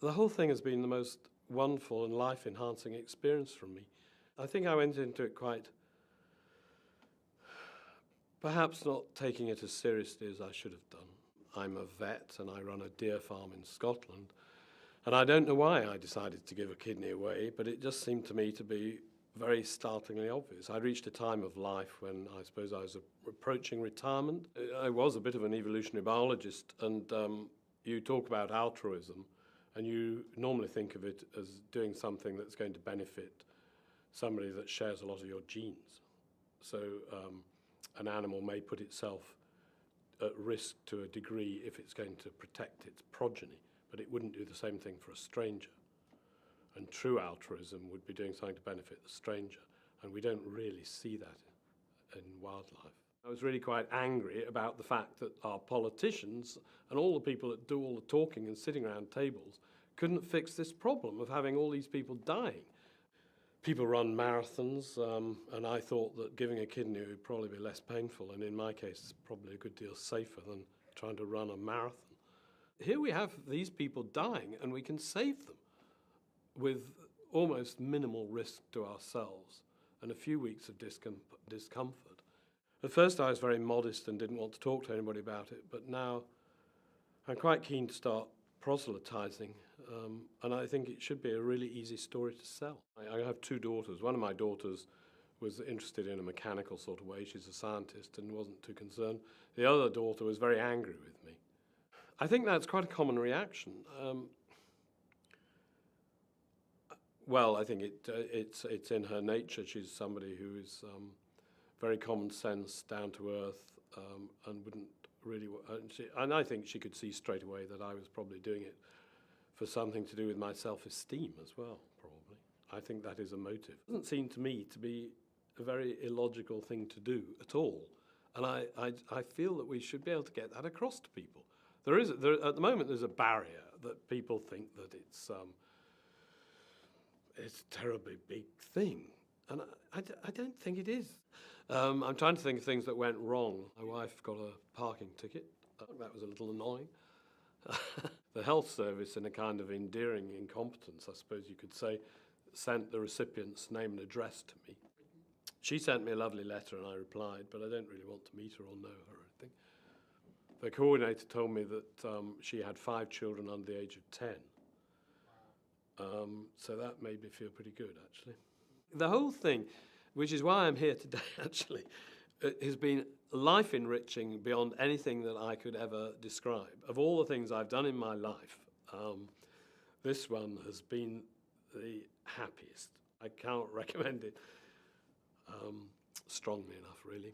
The whole thing has been the most wonderful and life-enhancing experience for me. I think I went into it quite, perhaps not taking it as seriously as I should have done. I'm a vet and I run a deer farm in Scotland, and I don't know why I decided to give a kidney away, but it just seemed to me to be very startlingly obvious. I'd reached a time of life when I suppose I was approaching retirement. I was a bit of an evolutionary biologist, and you talk about altruism, and you normally think of it as doing something that's going to benefit somebody that shares a lot of your genes. So an animal may put itself at risk to a degree if it's going to protect its progeny, but it wouldn't do the same thing for a stranger. And true altruism would be doing something to benefit the stranger, and we don't really see that in wildlife. I was really quite angry about the fact that our politicians and all the people that do all the talking and sitting around tables couldn't fix this problem of having all these people dying. People run marathons, and I thought that giving a kidney would probably be less painful, and in my case it's probably a good deal safer than trying to run a marathon. Here we have these people dying, and we can save them with almost minimal risk to ourselves and a few weeks of discomfort. At first I was very modest and didn't want to talk to anybody about it, but now I'm quite keen to start proselytizing, and I think it should be a really easy story to sell. I have two daughters. One of my daughters was interested in a mechanical sort of way. She's a scientist and wasn't too concerned. The other daughter was very angry with me. I think that's quite a common reaction. Well, I think it's in her nature. She's somebody who is very common sense, down to earth, and wouldn't really. And I think she could see straight away that I was probably doing it for something to do with my self-esteem as well. Probably, I think that is a motive. It doesn't seem to me to be a very illogical thing to do at all, and I feel that we should be able to get that across to people. At the moment there's a barrier that people think that it's a terribly big thing, and I don't think it is. I'm trying to think of things that went wrong. My wife got a parking ticket. That was a little annoying. The health service, in a kind of endearing incompetence, I suppose you could say, sent the recipient's name and address to me. She sent me a lovely letter and I replied, but I don't really want to meet her or know her or anything. The coordinator told me that she had 5 children under the age of 10. So that made me feel pretty good, actually. The whole thing, which is why I'm here today, actually, has been life-enriching beyond anything that I could ever describe. Of all the things I've done in my life, this one has been the happiest. I can't recommend it strongly enough, really.